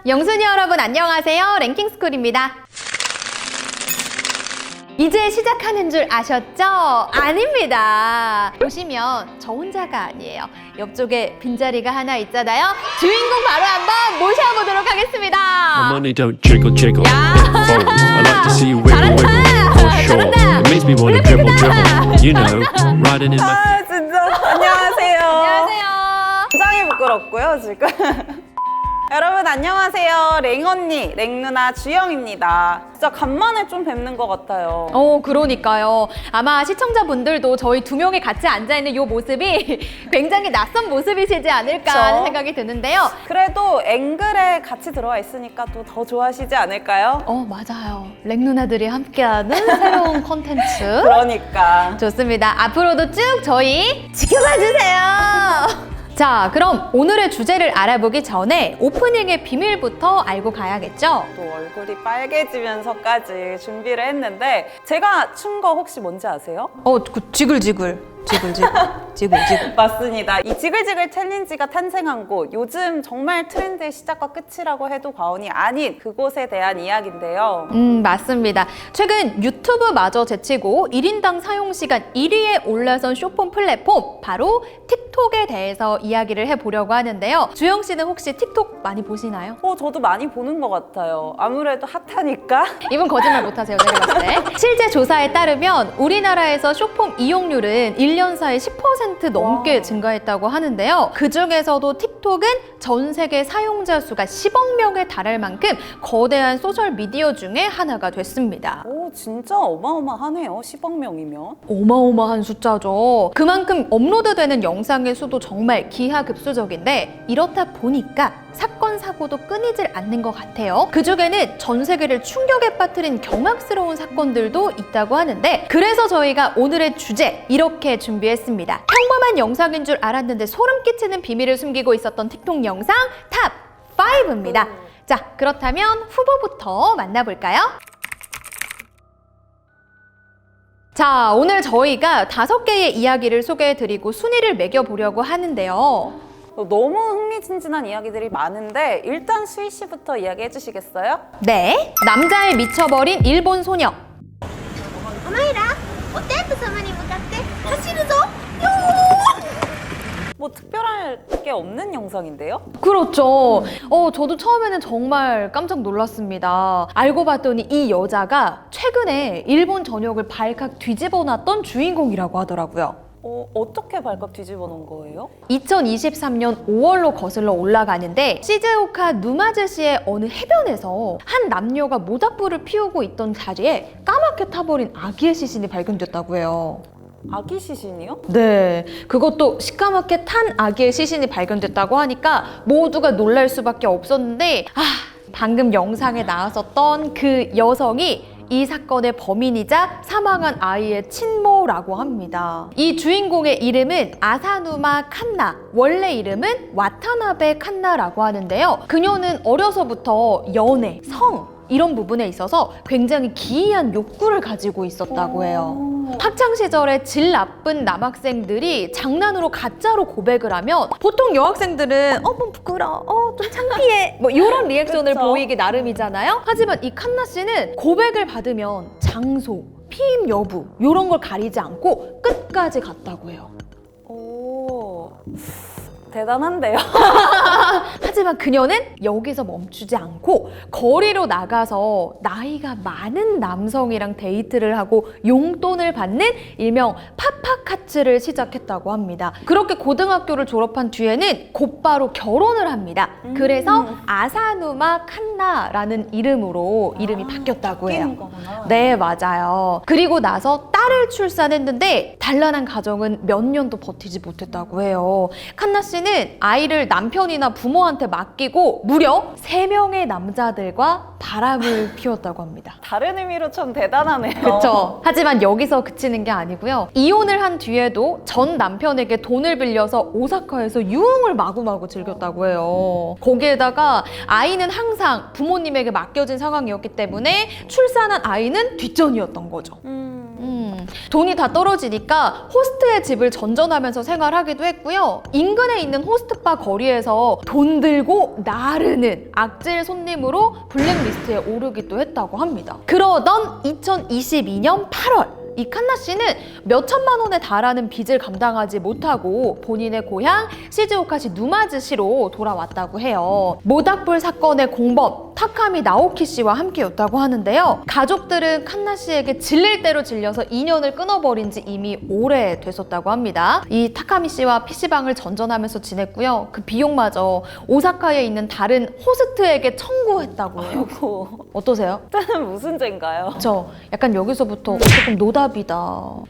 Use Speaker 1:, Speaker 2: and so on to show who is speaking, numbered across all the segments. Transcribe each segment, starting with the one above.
Speaker 1: 영순이 여러분 안녕하세요. 랭킹스쿨입니다. 이제 시작하는 줄 아셨죠? 아닙니다. 보시면 저 혼자가 아니에요. 옆쪽에 빈자리가 하나 있잖아요. 주인공 바로 한번 모셔보도록 하겠습니다.
Speaker 2: My money don't jiggle jiggle.
Speaker 1: 야.
Speaker 2: It folds. I like to see you wiggle wiggle. For sure.
Speaker 1: 잘한다.
Speaker 2: It makes me wanna dribble dribble. You know, riding in my.
Speaker 3: 진짜 안녕하세요.
Speaker 1: 안녕하세요.
Speaker 3: 굉장히 부끄럽고요 지금. 여러분 안녕하세요. 랭언니, 랭누나 주영입니다. 진짜 간만에 좀 뵙는 것 같아요.
Speaker 1: 그러니까요. 아마 시청자분들도 저희 두 명이 같이 앉아있는 이 모습이 굉장히 낯선 모습이시지 않을까 하는
Speaker 3: 그쵸?
Speaker 1: 생각이 드는데요.
Speaker 3: 그래도 앵글에 같이 들어와 있으니까 또 더 좋아하시지 않을까요?
Speaker 1: 맞아요. 랭 누나들이 함께하는 새로운 콘텐츠.
Speaker 3: 그러니까.
Speaker 1: 좋습니다. 앞으로도 쭉 저희 지켜봐 주세요. 자, 그럼 오늘의 주제를 알아보기 전에 오프닝의 비밀부터 알고 가야겠죠?
Speaker 3: 또 얼굴이 빨개지면서까지 준비를 했는데 제가 춘 거 혹시 뭔지 아세요?
Speaker 1: 지글지글. 지글지글.
Speaker 3: 맞습니다. 이 지글지글 챌린지가 탄생한 곳, 요즘 정말 트렌드의 시작과 끝이라고 해도 과언이 아닌 그곳에 대한 이야기인데요.
Speaker 1: 맞습니다. 최근 유튜브마저 제치고 1인당 사용시간 1위에 올라선 쇼폼 플랫폼, 바로 틱톡에 대해서 이야기를 해보려고 하는데요. 주영 씨는 혹시 틱톡 많이 보시나요?
Speaker 3: 저도 많이 보는 것 같아요. 아무래도 핫하니까.
Speaker 1: 이분 거짓말 못하세요, 제가 봤을 때. 실제 조사에 따르면 우리나라에서 쇼폼 이용률은 1년 사이 10% 넘게
Speaker 3: 와.
Speaker 1: 증가했다고 하는데요. 그 중에서도 틱톡은 전 세계 사용자 수가 10억 명에 달할 만큼 거대한 소셜미디어 중에 하나가 됐습니다.
Speaker 3: 오, 진짜 어마어마하네요. 10억 명이면.
Speaker 1: 어마어마한 숫자죠. 그만큼 업로드되는 영상의 수도 정말 기하급수적인데, 이렇다 보니까 사건, 사고도 끊이질 않는 것 같아요. 그 중에는 전 세계를 충격에 빠뜨린 경악스러운 사건들도 있다고 하는데, 그래서 저희가 오늘의 주제 이렇게 준비했습니다. 평범한 영상인 줄 알았는데 소름 끼치는 비밀을 숨기고 있었던 틱톡 영상 탑 5입니다. 자, 그렇다면 후보부터 만나볼까요? 자, 오늘 저희가 5개의 이야기를 소개해드리고 순위를 매겨보려고 하는데요.
Speaker 3: 너무 흥미진진한 이야기들이 많은데 일단 수희 씨부터 이야기해 주시겠어요?
Speaker 1: 네, 남자에 미쳐버린 일본 소녀.
Speaker 4: お前らお天道様に向かって走るぞよ
Speaker 3: 뭐 특별할 게 없는 영상인데요?
Speaker 1: 그렇죠. 저도 처음에는 정말 깜짝 놀랐습니다. 알고 봤더니 이 여자가 최근에 일본 전역을 발칵 뒤집어 놨던 주인공이라고 하더라고요.
Speaker 3: 어떻게 발칵 뒤집어 놓은 거예요?
Speaker 1: 2023년 5월로 거슬러 올라가는데, 시즈오카 누마즈시의 어느 해변에서 한 남녀가 모닥불을 피우고 있던 자리에 까맣게 타버린 아기의 시신이 발견됐다고 해요.
Speaker 3: 아기 시신이요?
Speaker 1: 네, 그것도 시까맣게 탄 아기의 시신이 발견됐다고 하니까 모두가 놀랄 수밖에 없었는데, 방금 영상에 나왔었던 그 여성이 이 사건의 범인이자 사망한 아이의 친모라고 합니다. 이 주인공의 이름은 아사누마 칸나, 원래 이름은 와타나베 칸나라고 하는데요. 그녀는 어려서부터 연애, 성 이런 부분에 있어서 굉장히 기이한 욕구를 가지고 있었다고 해요. 학창 시절에 질 나쁜 남학생들이 장난으로 가짜로 고백을 하면 보통 여학생들은 뭐 부끄러워, 좀 창피해, 뭐 이런 리액션을
Speaker 3: 그쵸?
Speaker 1: 보이기 나름이잖아요. 하지만 이 칸나 씨는 고백을 받으면 장소, 피임 여부 이런 걸 가리지 않고 끝까지 갔다고 해요.
Speaker 3: 오, 대단한데요?
Speaker 1: 하지만 그녀는 여기서 멈추지 않고 거리로 나가서 나이가 많은 남성이랑 데이트를 하고 용돈을 받는 일명 파파카츠를 시작했다고 합니다. 그렇게 고등학교를 졸업한 뒤에는 곧바로 결혼을 합니다. 그래서 아사누마 칸나라는 이름으로 이름이 바뀌었다고 해요.
Speaker 3: 바뀌는 거구나.
Speaker 1: 네, 맞아요. 그리고 나서 딸을 출산했는데 단란한 가정은 몇 년도 버티지 못했다고 해요. 칸나 씨는 아이를 남편이나 부모한테 맡기고 무려 3명의 남자들과 바람을 피웠다고 합니다.
Speaker 3: 다른 의미로 참 대단하네요.
Speaker 1: 그렇죠. 하지만 여기서 그치는 게 아니고요. 이혼을 한 뒤에도 전 남편에게 돈을 빌려서 오사카에서 유흥을 마구마구 즐겼다고 해요. 거기에다가 아이는 항상 부모님에게 맡겨진 상황이었기 때문에 출산한 아이는 뒷전이었던 거죠. 돈이 다 떨어지니까 호스트의 집을 전전하면서 생활하기도 했고요. 인근에 있는 호스트바 거리에서 돈 들고 나르는 악질 손님으로 블랙리스트에 오르기도 했다고 합니다. 그러던 2022년 8월 이 칸나 씨는 몇 천만 원에 달하는 빚을 감당하지 못하고 본인의 고향 시즈오카시 누마즈시로 돌아왔다고 해요. 모닥불 사건의 공범 타카미 나오키 씨와 함께였다고 하는데요. 가족들은 칸나 씨에게 질릴 대로 질려서 인연을 끊어버린 지 이미 오래 됐었다고 합니다. 이 타카미 씨와 PC방을 전전하면서 지냈고요. 그 비용마저 오사카에 있는 다른 호스트에게 청구했다고 해요.
Speaker 3: 아이고,
Speaker 1: 어떠세요?
Speaker 3: 그때는 무슨 죄인가요?
Speaker 1: 그쵸. 약간 여기서부터 조금 노답이다.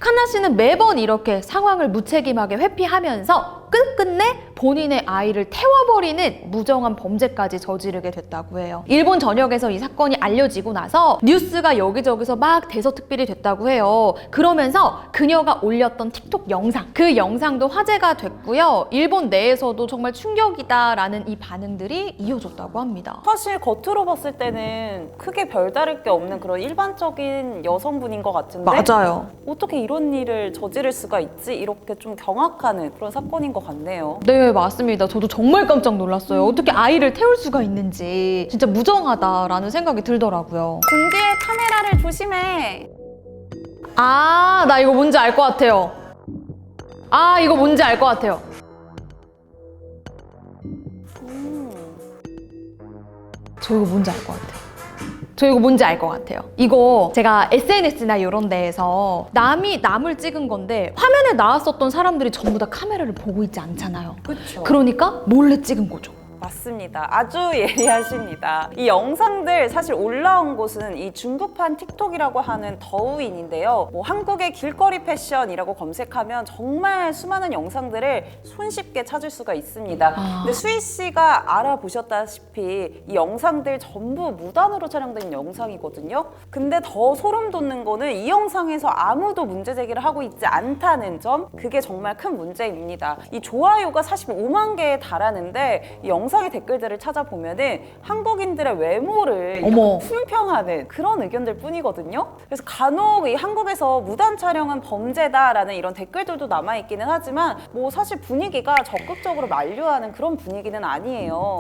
Speaker 1: 칸나 씨는 매번 이렇게 상황을 무책임하게 회피하면서 끝끝내 본인의 아이를 태워버리는 무정한 범죄까지 저지르게 됐다고 해요. 일본 전역에서 이 사건이 알려지고 나서 뉴스가 여기저기서 막 대서특필이 됐다고 해요. 그러면서 그녀가 올렸던 틱톡 영상, 그 영상도 화제가 됐고요. 일본 내에서도 정말 충격이다라는 이 반응들이 이어졌다고 합니다.
Speaker 3: 사실 겉으로 봤을 때는 크게 별다를 게 없는 그런 일반적인 여성분인 것 같은데
Speaker 1: 맞아요.
Speaker 3: 어떻게 이런 일을 저지를 수가 있지? 이렇게 좀 경악하는 그런 사건인 것 같네요.
Speaker 1: 네, 맞습니다. 저도 정말 깜짝 놀랐어요. 어떻게 아이를 태울 수가 있는지 진짜 무정하다라는 생각이 들더라고요.
Speaker 3: 등 뒤에 카메라를 조심해.
Speaker 1: 아, 나 이거 뭔지 알 것 같아요. 아, 이거 뭔지 알 것 같아요. 저 이거 뭔지 알 것 같아요. 저 이거 뭔지 알 것 같아요. 이거 제가 SNS나 이런 데에서 남이 남을 찍은 건데 화면에 나왔었던 사람들이 전부 다 카메라를 보고 있지 않잖아요.
Speaker 3: 그렇죠.
Speaker 1: 그러니까 몰래 찍은 거죠.
Speaker 3: 맞습니다. 아주 예리하십니다. 이 영상들 사실 올라온 곳은 이 중국판 틱톡이라고 하는 더우인인데요. 뭐 한국의 길거리 패션이라고 검색하면 정말 수많은 영상들을 손쉽게 찾을 수가 있습니다. 근데 수희 씨가 알아보셨다시피 이 영상들 전부 무단으로 촬영된 영상이거든요. 근데 더 소름 돋는 거는 이 영상에서 아무도 문제 제기를 하고 있지 않다는 점, 그게 정말 큰 문제입니다. 이 좋아요가 45만 개에 달하는데 이 영상의 댓글들을 찾아보면은 한국인들의 외모를
Speaker 1: 어머.
Speaker 3: 품평하는 그런 의견들 뿐이거든요. 그래서 간혹 이 한국에서 무단 촬영은 범죄다라는 이런 댓글들도 남아있기는 하지만 뭐 사실 분위기가 적극적으로 만류하는 그런 분위기는 아니에요.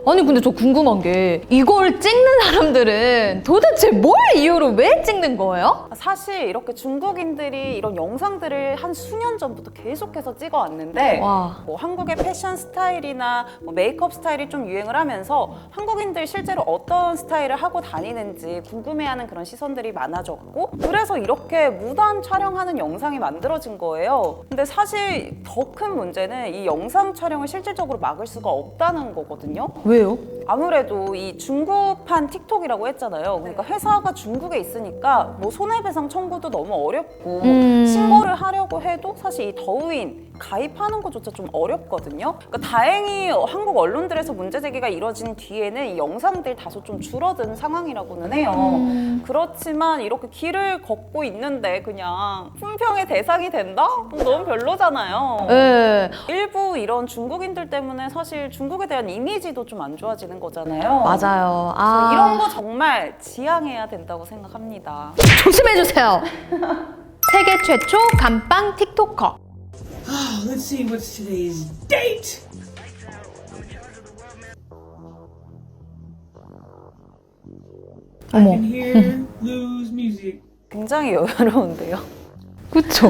Speaker 1: 아니 근데 저 궁금한 게 이걸 찍는 사람들은 도대체 뭘 이유로 왜 찍는 거예요?
Speaker 3: 사실 이렇게 중국인들이 이런 영상들을 한 수년 전부터 계속해서 찍어왔는데
Speaker 1: 와.
Speaker 3: 뭐 한국의 패션 스타일이나 뭐 메이크업 스타일이 좀 유행을 하면서 한국인들 실제로 어떤 스타일을 하고 다니는지 궁금해하는 그런 시선들이 많아졌고 그래서 이렇게 무단 촬영하는 영상이 만들어진 거예요. 근데 사실 더 큰 문제는 이 영상 촬영을 실질적으로 막을 수가 없다는 거거든요.
Speaker 1: 왜요?
Speaker 3: 아무래도 이 중국판 틱톡이라고 했잖아요. 그러니까 회사가 중국에 있으니까 뭐 손해배상 청구도 너무 어렵고 신고를 하려고 해도 사실 이 더우인 가입하는 것조차 좀 어렵거든요. 그러니까 다행히 한국 언론들에서 문제 제기가 이뤄진 뒤에는 이 영상들 다소 좀 줄어든 상황이라고는 해요. 그렇지만 이렇게 길을 걷고 있는데 그냥 품평의 대상이 된다? 너무 별로잖아요.
Speaker 1: 네.
Speaker 3: 일부 이런 중국인들 때문에 사실 중국에 대한 이미지도 좀 안 좋아지는 거잖아요.
Speaker 1: 맞아요.
Speaker 3: 그래서 이런 거 정말 지양해야 된다고 생각합니다.
Speaker 1: 조심해주세요. 세계 최초 감빵 틱토커.
Speaker 5: Let's see what's today's date. I
Speaker 1: 어머.
Speaker 5: can hear Lou's music.
Speaker 3: 굉장히 여유로운데요.
Speaker 1: 그쵸?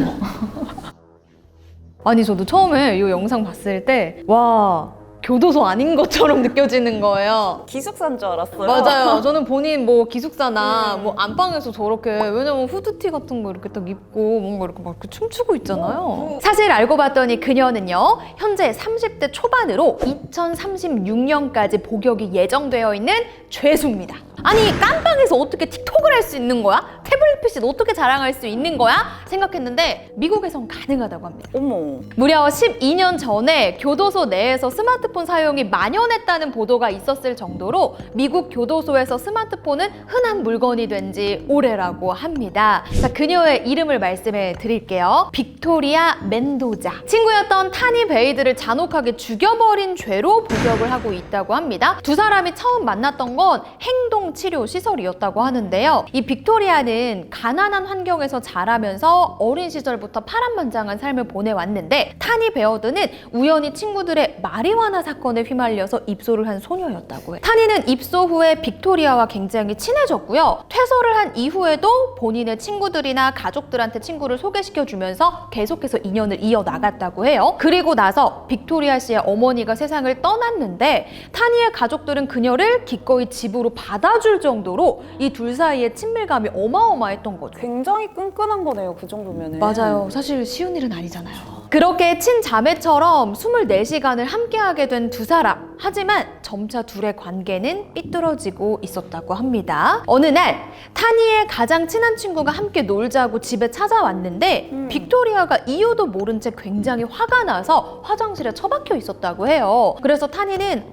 Speaker 1: 아니 저도 처음에 이 영상 봤을 때 와 교도소 아닌 것처럼 느껴지는 거예요.
Speaker 3: 기숙사인 줄 알았어요.
Speaker 1: 맞아요. 저는 본인 뭐 기숙사나 뭐 안방에서 저렇게 왜냐면 후드티 같은 거 이렇게 딱 입고 뭔가 이렇게 막 이렇게 춤추고 있잖아요. 사실 알고 봤더니 그녀는요 현재 30대 초반으로 2036년까지 복역이 예정되어 있는 죄수입니다. 아니 깜빵에서 어떻게 틱톡을 할 수 있는 거야? 태블릿 PC는 어떻게 자랑할 수 있는 거야? 생각했는데 미국에선 가능하다고 합니다.
Speaker 3: 어머.
Speaker 1: 무려 12년 전에 교도소 내에서 스마트폰 사용이 만연했다는 보도가 있었을 정도로 미국 교도소에서 스마트폰은 흔한 물건이 된 지 오래라고 합니다. 자, 그녀의 이름을 말씀해 드릴게요. 빅토리아 멘도자. 친구였던 타니 베이드를 잔혹하게 죽여버린 죄로 복역을 하고 있다고 합니다. 두 사람이 처음 만났던 건 행동 치료 시설이었다고 하는데요. 이 빅토리아는 가난한 환경에서 자라면서 어린 시절부터 파란만장한 삶을 보내왔는데 타니 베어드는 우연히 친구들의 마리화나 사건에 휘말려서 입소를 한 소녀였다고 해요. 타니는 입소 후에 빅토리아와 굉장히 친해졌고요. 퇴소를 한 이후에도 본인의 친구들이나 가족들한테 친구를 소개시켜주면서 계속해서 인연을 이어나갔다고 해요. 그리고 나서 빅토리아 씨의 어머니가 세상을 떠났는데 타니의 가족들은 그녀를 기꺼이 집으로 받아줄 정도로 이 둘 사이의 친밀감이 어마어마했던 거죠.
Speaker 3: 굉장히 끈끈한 거네요, 그 정도면은.
Speaker 1: 맞아요. 사실 쉬운 일은 아니잖아요. 그렇게 친자매처럼 24시간을 함께하게 된 두 사람. 하지만 점차 둘의 관계는 삐뚤어지고 있었다고 합니다. 어느 날 타니의 가장 친한 친구가 함께 놀자고 집에 찾아왔는데 빅토리아가 이유도 모른 채 굉장히 화가 나서 화장실에 처박혀 있었다고 해요. 그래서 타니는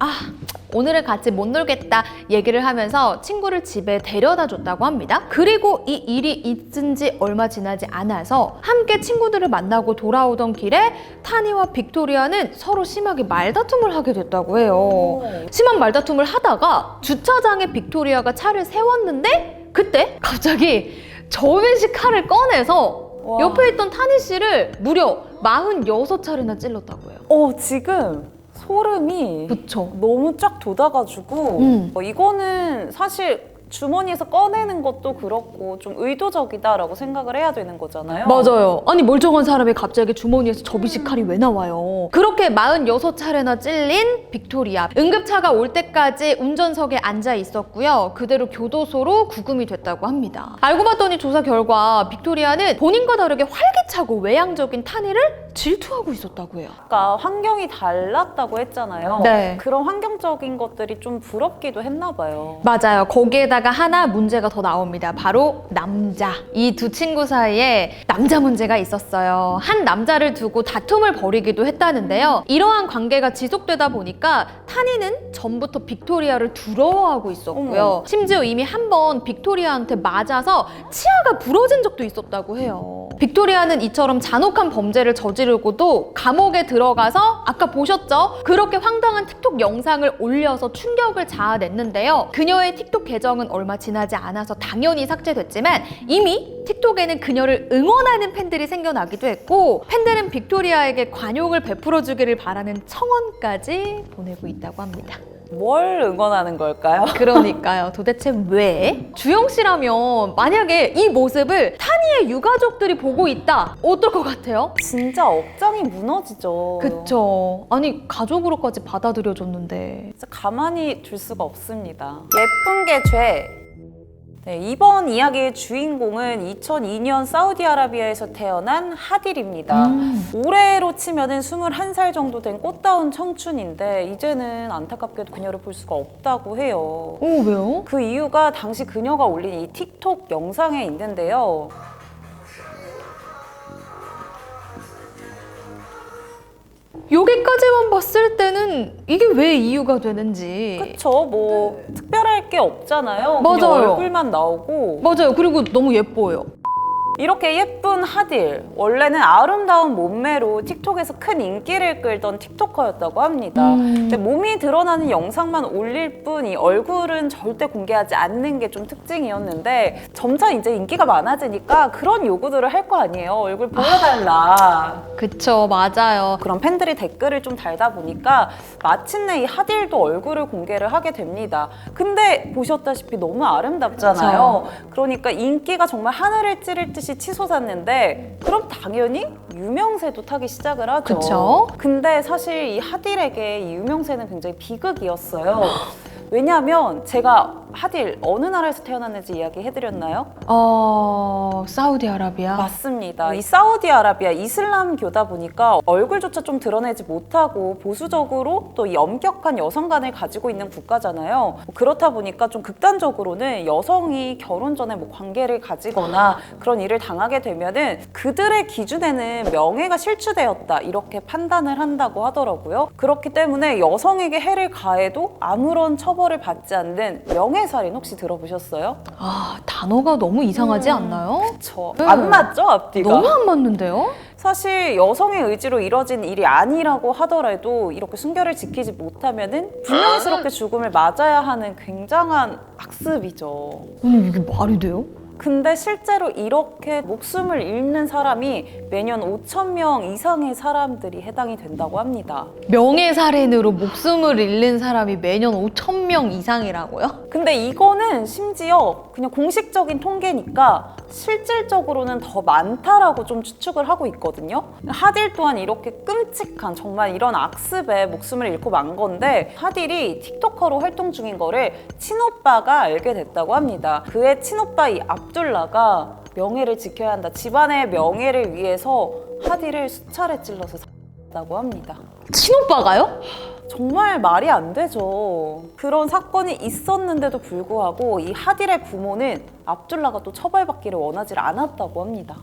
Speaker 1: 오늘은 같이 못 놀겠다 얘기를 하면서 친구를 집에 데려다 줬다고 합니다. 그리고 이 일이 있은 지 얼마 지나지 않아서 함께 친구들을 만나고 돌아오던 길에 타니와 빅토리아는 서로 심하게 말다툼을 하게 됐다고 해요. 심한 말다툼을 하다가 주차장에 빅토리아가 차를 세웠는데 그때 갑자기 저변식 칼을 꺼내서
Speaker 3: 와.
Speaker 1: 옆에 있던 타니 씨를 무려 46차례나 찔렀다고 해요.
Speaker 3: 지금 소름이
Speaker 1: 그쵸.
Speaker 3: 너무 쫙 돋아가지고 이거는 사실 주머니에서 꺼내는 것도 그렇고 좀 의도적이다라고 생각을 해야 되는 거잖아요.
Speaker 1: 맞아요. 아니 멀쩡한 사람이 갑자기 주머니에서 접이식 칼이 왜 나와요? 그렇게 46차례나 찔린 빅토리아. 응급차가 올 때까지 운전석에 앉아 있었고요. 그대로 교도소로 구금이 됐다고 합니다. 알고 봤더니 조사 결과 빅토리아는 본인과 다르게 활기차고 외향적인 타니를 질투하고 있었다고 해요.
Speaker 3: 그러니까 환경이 달랐다고 했잖아요.
Speaker 1: 네.
Speaker 3: 그런 환경적인 것들이 좀 부럽기도 했나 봐요.
Speaker 1: 맞아요. 거기에다가 하나 문제가 더 나옵니다. 바로 남자. 이 두 친구 사이에 남자 문제가 있었어요. 한 남자를 두고 다툼을 벌이기도 했다는데요. 이러한 관계가 지속되다 보니까 타니는 전부터 빅토리아를 두려워하고 있었고요. 심지어 이미 한 번 빅토리아한테 맞아서 치아가 부러진 적도 있었다고 해요. 빅토리아는 이처럼 잔혹한 범죄를 저지르고도 감옥에 들어가서 아까 보셨죠? 그렇게 황당한 틱톡 영상을 올려서 충격을 자아냈는데요. 그녀의 틱톡 계정은 얼마 지나지 않아서 당연히 삭제됐지만 이미 틱톡에는 그녀를 응원하는 팬들이 생겨나기도 했고 팬들은 빅토리아에게 관용을 베풀어주기를 바라는 청원까지 보내고 있다고 합니다.
Speaker 3: 뭘 응원하는 걸까요?
Speaker 1: 그러니까요. 도대체 왜? 주영 씨라면 만약에 이 모습을 타니의 유가족들이 보고 있다. 어떨 것 같아요?
Speaker 3: 진짜 억장이 무너지죠.
Speaker 1: 그쵸. 아니 가족으로까지 받아들여줬는데.
Speaker 3: 진짜 가만히 둘 수가 없습니다. 예쁜 게 죄. 네, 이번 이야기의 주인공은 2002년 사우디아라비아에서 태어난 하딜입니다. 올해로 치면은 21살 정도 된 꽃다운 청춘인데 이제는 안타깝게도 그녀를 볼 수가 없다고 해요.
Speaker 1: 왜요?
Speaker 3: 그 이유가 당시 그녀가 올린 이 틱톡 영상에 있는데요.
Speaker 1: 여기까지만 봤을 때는 이게 왜 이유가 되는지.
Speaker 3: 그쵸, 뭐 특별할 게 없잖아요. 그냥
Speaker 1: 맞아요.
Speaker 3: 얼굴만 나오고.
Speaker 1: 맞아요. 그리고 너무 예뻐요.
Speaker 3: 이렇게 예쁜 하딜, 원래는 아름다운 몸매로 틱톡에서 큰 인기를 끌던 틱토커였다고 합니다. 근데 몸이 드러나는 영상만 올릴 뿐 이 얼굴은 절대 공개하지 않는 게 좀 특징이었는데 점차 이제 인기가 많아지니까 그런 요구들을 할 거 아니에요. 얼굴 보여달라.
Speaker 1: 그쵸, 맞아요.
Speaker 3: 그런 팬들이 댓글을 좀 달다 보니까 마침내 이 하딜도 얼굴을 공개를 하게 됩니다. 근데 보셨다시피 너무 아름답잖아요. 그러니까 인기가 정말 하늘을 찌를 듯이 치솟았는데 그럼 당연히 유명세도 타기 시작을 하죠.
Speaker 1: 그쵸?
Speaker 3: 근데 사실 이 하딜에게 이 유명세는 굉장히 비극이었어요. 왜냐하면 제가 하딜 어느 나라에서 태어났는지 이야기해드렸나요?
Speaker 1: 사우디아라비아.
Speaker 3: 맞습니다. 이 사우디아라비아 이슬람교다 보니까 얼굴조차 좀 드러내지 못하고 보수적으로 또 이 엄격한 여성관을 가지고 있는 국가잖아요. 그렇다 보니까 좀 극단적으로는 여성이 결혼 전에 뭐 관계를 가지거나 그런 일을 당하게 되면은 그들의 기준에는 명예가 실추되었다 이렇게 판단을 한다고 하더라고요. 그렇기 때문에 여성에게 해를 가해도 아무런 처벌을 받지 않는 명예살인 혹시 들어보셨어요?
Speaker 1: 단어가 너무 이상하지 않나요?
Speaker 3: 그쵸.
Speaker 1: 네.
Speaker 3: 안 맞죠, 앞뒤가?
Speaker 1: 너무 안 맞는데요?
Speaker 3: 사실 여성의 의지로 이뤄진 일이 아니라고 하더라도 이렇게 순결을 지키지 못하면은 불명예스럽게 죽음을 맞아야 하는 굉장한 악습이죠.
Speaker 1: 아니 이게 말이 돼요?
Speaker 3: 근데 실제로 이렇게 목숨을 잃는 사람이 매년 5,000명 이상의 사람들이 해당이 된다고 합니다.
Speaker 1: 명예살인으로 목숨을 잃는 사람이 매년 5,000명 이상이라고요?
Speaker 3: 근데 이거는 심지어 그냥 공식적인 통계니까 실질적으로는 더 많다라고 좀 추측을 하고 있거든요. 하딜 또한 이렇게 끔찍한 정말 이런 악습에 목숨을 잃고 만 건데 하딜이 틱토커로 활동 중인 거를 친오빠가 알게 됐다고 합니다. 그의 친오빠 이 압둘라가 명예를 지켜야 한다. 집안의 명예를 위해서 하딜을 수차례 찔러서 샀다고 합니다.
Speaker 1: 친오빠가요?
Speaker 3: 정말 말이 안 되죠. 그런 사건이 있었는데도 불구하고 이 하딜의 부모는 압둘라가 또 처벌받기를 원하지 않았다고 합니다.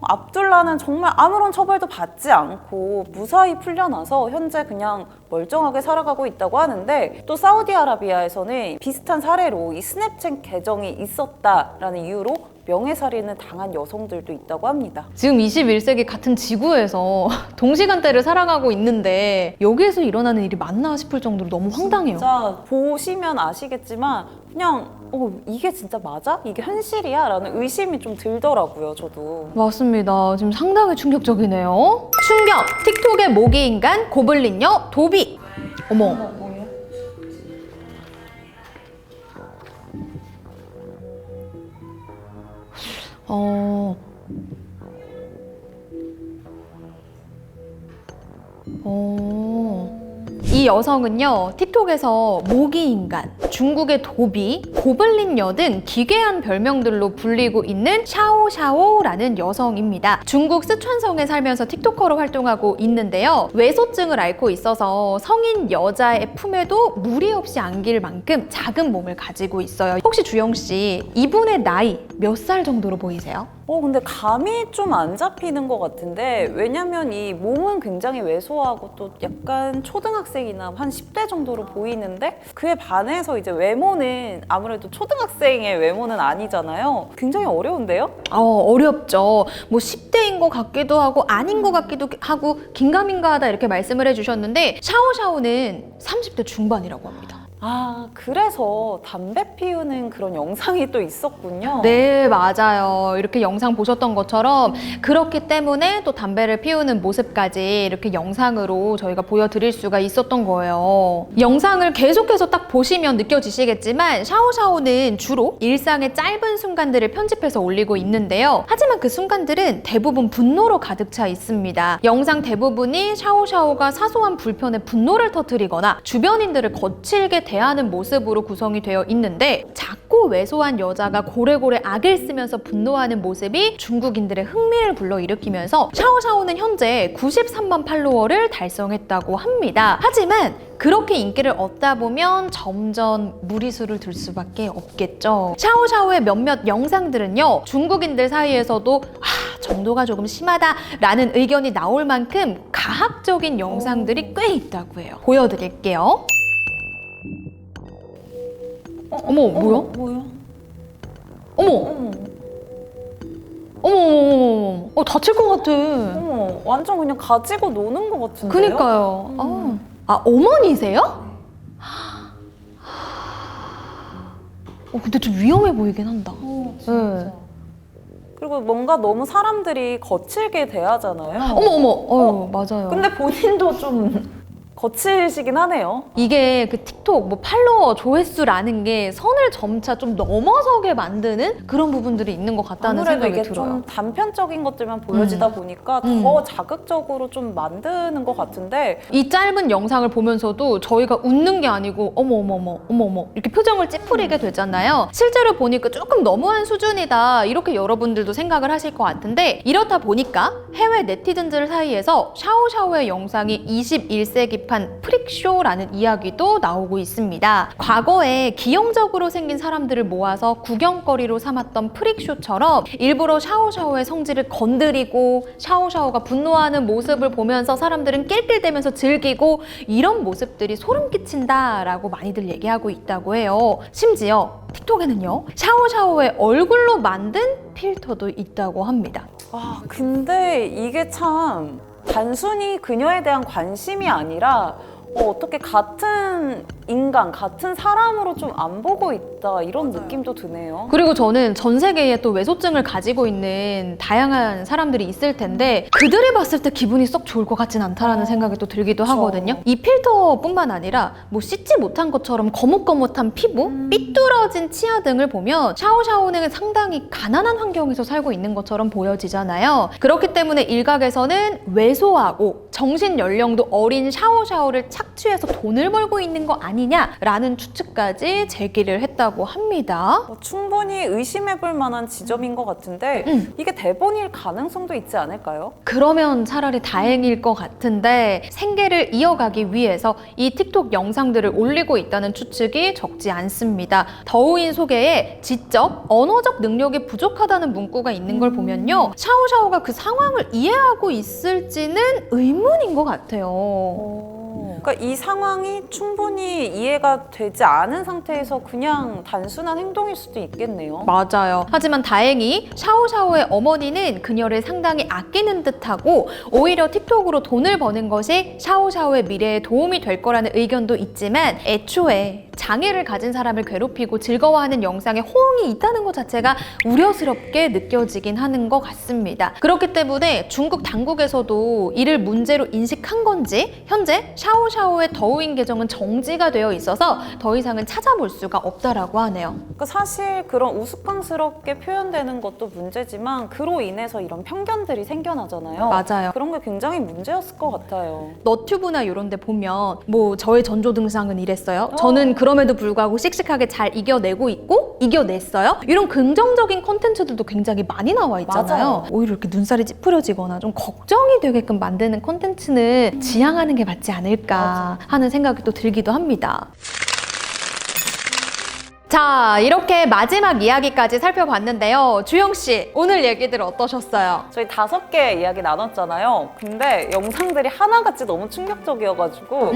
Speaker 3: 압둘라는 정말 아무런 처벌도 받지 않고 무사히 풀려나서 현재 그냥 멀쩡하게 살아가고 있다고 하는데 또 사우디아라비아에서는 비슷한 사례로 이 스냅챗 계정이 있었다라는 이유로 명예살인을 당한 여성들도 있다고 합니다.
Speaker 1: 지금 21세기 같은 지구에서 동시간대를 살아가고 있는데 여기에서 일어나는 일이 맞나 싶을 정도로 너무 황당해요.
Speaker 3: 진짜 보시면 아시겠지만 그냥 이게 진짜 맞아? 이게 현실이야? 라는 의심이 좀 들더라고요, 저도.
Speaker 1: 맞습니다. 지금 상당히 충격적이네요. 충격! 틱톡의 모기인간 고블린녀 도비. 어머. 이 여성은요, 틱톡에서 모기인간, 중국의 도비, 고블린녀 등 기괴한 별명들로 불리고 있는 샤오샤오라는 여성입니다. 중국 스촨성에 살면서 틱토커로 활동하고 있는데요. 외소증을 앓고 있어서 성인 여자의 품에도 무리 없이 안길 만큼 작은 몸을 가지고 있어요. 혹시 주영 씨, 이분의 나이 몇 살 정도로 보이세요?
Speaker 3: 근데 감이 좀 안 잡히는 것 같은데 왜냐면 이 몸은 굉장히 왜소하고 또 약간 초등학생이나 한 10대 정도로 보이는데 그에 반해서 이제 외모는 아무래도 초등학생의 외모는 아니잖아요. 굉장히 어려운데요?
Speaker 1: 어렵죠. 뭐 10대인 것 같기도 하고 아닌 것 같기도 하고 긴가민가하다 이렇게 말씀을 해주셨는데 샤오샤오는 30대 중반이라고 합니다.
Speaker 3: 그래서 담배 피우는 그런 영상이 또 있었군요.
Speaker 1: 네, 맞아요. 이렇게 영상 보셨던 것처럼 그렇기 때문에 또 담배를 피우는 모습까지 이렇게 영상으로 저희가 보여드릴 수가 있었던 거예요. 영상을 계속해서 딱 보시면 느껴지시겠지만 샤오샤오는 주로 일상의 짧은 순간들을 편집해서 올리고 있는데요. 하지만 그 순간들은 대부분 분노로 가득 차 있습니다. 영상 대부분이 샤오샤오가 사소한 불편에 분노를 터뜨리거나 주변인들을 거칠게 대하는 모습으로 구성이 되어 있는데 작고 왜소한 여자가 고래고래 악을 쓰면서 분노하는 모습이 중국인들의 흥미를 불러일으키면서 샤오샤오는 현재 93만 팔로워를 달성했다고 합니다. 하지만 그렇게 인기를 얻다 보면 점점 무리수를 둘 수밖에 없겠죠. 샤오샤오의 몇몇 영상들은요, 중국인들 사이에서도 정도가 조금 심하다라는 의견이 나올 만큼 가학적인 영상들이 꽤 있다고 해요. 보여드릴게요. 어머, 뭐야?
Speaker 3: 뭐야?
Speaker 1: 어머! 어머, 다칠 것 같아.
Speaker 3: 완전 그냥 가지고 노는 것 같은데요?
Speaker 1: 그니까요. 어머니세요? 근데 좀 위험해 보이긴 한다. 네.
Speaker 3: 그리고 뭔가 너무 사람들이 거칠게 대하잖아요.
Speaker 1: 어머, 맞아요.
Speaker 3: 근데 본인도 좀 거칠시긴 하네요.
Speaker 1: 이게 그 틱톡 뭐 팔로워 조회수라는 게 선을 점차 좀 넘어서게 만드는 그런 부분들이 있는 것 같다는
Speaker 3: 아무래도
Speaker 1: 생각이
Speaker 3: 이게
Speaker 1: 들어요.
Speaker 3: 좀 단편적인 것들만 보여지다 보니까 더 자극적으로 좀 만드는 것 같은데
Speaker 1: 이 짧은 영상을 보면서도 저희가 웃는 게 아니고 어머 이렇게 표정을 찌푸리게 되잖아요. 실제로 보니까 조금 너무한 수준이다 이렇게 여러분들도 생각을 하실 것 같은데 이렇다 보니까 해외 네티즌들 사이에서 샤오샤오의 영상이 21세기판 프릭쇼라는 이야기도 나오고 있습니다. 과거에 기형적으로 생긴 사람들을 모아서 구경거리로 삼았던 프릭쇼처럼 일부러 샤오샤오의 성질을 건드리고 샤오샤오가 분노하는 모습을 보면서 사람들은 낄낄대면서 즐기고 이런 모습들이 소름 끼친다라고 많이들 얘기하고 있다고 해요. 심지어 틱톡에는요, 샤오샤오의 얼굴로 만든 필터도 있다고 합니다.
Speaker 3: 근데 이게 참 단순히 그녀에 대한 관심이 아니라 어떻게 같은 인간 같은 사람으로 좀 안 보고 있다 이런 느낌도 드네요.
Speaker 1: 그리고 저는 전 세계에 또 외소증을 가지고 있는 다양한 사람들이 있을 텐데 그들이 봤을 때 기분이 썩 좋을 것 같진 않다라는 생각이 또 들기도 하거든요. 이 필터뿐만 아니라 뭐 씻지 못한 것처럼 거뭇거뭇한 피부, 삐뚤어진 치아 등을 보면 샤오샤오는 상당히 가난한 환경에서 살고 있는 것처럼 보여지잖아요. 그렇기 때문에 일각에서는 왜소하고 정신 연령도 어린 샤오샤오를 착취해서 돈을 벌고 있는 거 아니냐라는 추측까지 제기를 했다고 합니다.
Speaker 3: 충분히 의심해볼 만한 지점인 것 같은데 이게 대본일 가능성도 있지 않을까요?
Speaker 1: 그러면 차라리 다행일 것 같은데 생계를 이어가기 위해서 이 틱톡 영상들을 올리고 있다는 추측이 적지 않습니다. 더우인 소개에 지적, 언어적 능력이 부족하다는 문구가 있는 걸 보면요. 샤오샤오가 그 상황을 이해하고 있을지는 의문인 것 같아요.
Speaker 3: 그러니까 이 상황이 충분히 이해가 되지 않은 상태에서 그냥 단순한 행동일 수도 있겠네요.
Speaker 1: 맞아요. 하지만 다행히 샤오샤오의 어머니는 그녀를 상당히 아끼는 듯하고 오히려 틱톡으로 돈을 버는 것이 샤오샤오의 미래에 도움이 될 거라는 의견도 있지만 애초에 장애를 가진 사람을 괴롭히고 즐거워하는 영상에 호응이 있다는 것 자체가 우려스럽게 느껴지긴 하는 것 같습니다. 그렇기 때문에 중국 당국에서도 이를 문제로 인식한 건지 현재 샤오샤오의 더우인 계정은 정지가 되어 있어서 더 이상은 찾아볼 수가 없다라고 하네요.
Speaker 3: 그러니까 사실 그런 우스꽝스럽게 표현되는 것도 문제지만 그로 인해서 이런 편견들이 생겨나잖아요.
Speaker 1: 맞아요.
Speaker 3: 그런 게 굉장히 문제였을 것 같아요.
Speaker 1: 너튜브나 이런 데 보면 뭐 저의 전조등상은 이랬어요. 저는 그럼에도 불구하고 씩씩하게 잘 이겨내고 있고 이겨냈어요. 이런 긍정적인 콘텐츠들도 굉장히 많이 나와 있잖아요.
Speaker 3: 맞아요.
Speaker 1: 오히려 이렇게 눈살이 찌푸려지거나 좀 걱정이 되게끔 만드는 콘텐츠는 지양하는 게 맞지 않을까 하는 생각이 또 들기도 합니다. 자, 이렇게 마지막 이야기까지 살펴봤는데요. 주영씨, 오늘 얘기들 어떠셨어요?
Speaker 3: 저희 5개 이야기 나눴잖아요. 근데 영상들이 하나같이 너무 충격적이어가지고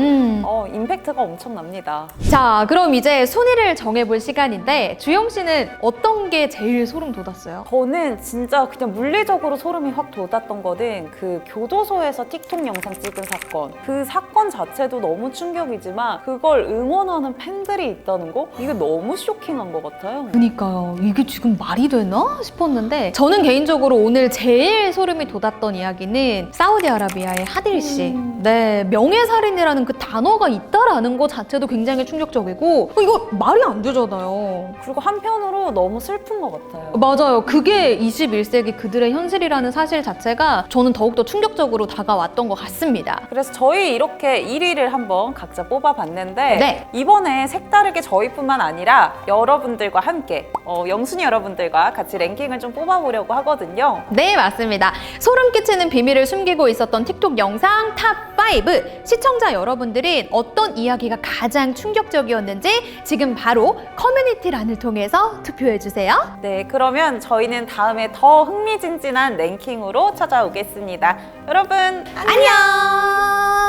Speaker 3: 임팩트가 엄청납니다.
Speaker 1: 자, 그럼 이제 순위를 정해볼 시간인데 주영씨는 어떤 게 제일 소름 돋았어요?
Speaker 3: 저는 진짜 그냥 물리적으로 소름이 확 돋았던 거는 그 교도소에서 틱톡 영상 찍은 사건. 그 사건 자체도 너무 충격이지만 그걸 응원하는 팬들이 있다는 거? 이게 너무 쇼킹한 것 같아요.
Speaker 1: 그니까요. 이게 지금 말이 되나 싶었는데 저는 개인적으로 오늘 제일 소름이 돋았던 이야기는 사우디아라비아의 하딜 씨. 네, 명예살인이라는 그 단어가 있다라는 것 자체도 굉장히 충격적이고 이거 말이 안 되잖아요.
Speaker 3: 그리고 한편으로 너무 슬픈 것 같아요.
Speaker 1: 맞아요. 그게 21세기 그들의 현실이라는 사실 자체가 저는 더욱더 충격적으로 다가왔던 것 같습니다.
Speaker 3: 그래서 저희 이렇게 1위를 한번 각자 뽑아봤는데
Speaker 1: 네.
Speaker 3: 이번에 색다르게 저희뿐만 아니라 여러분들과 함께 영순이 여러분들과 같이 랭킹을 좀 뽑아보려고 하거든요.
Speaker 1: 네, 맞습니다. 소름 끼치는 비밀을 숨기고 있었던 틱톡 영상 탑5 시청자 여러분들은 어떤 이야기가 가장 충격적이었는지 지금 바로 커뮤니티란을 통해서 투표해주세요.
Speaker 3: 네, 그러면 저희는 다음에 더 흥미진진한 랭킹으로 찾아오겠습니다. 여러분 안녕!
Speaker 1: 안녕!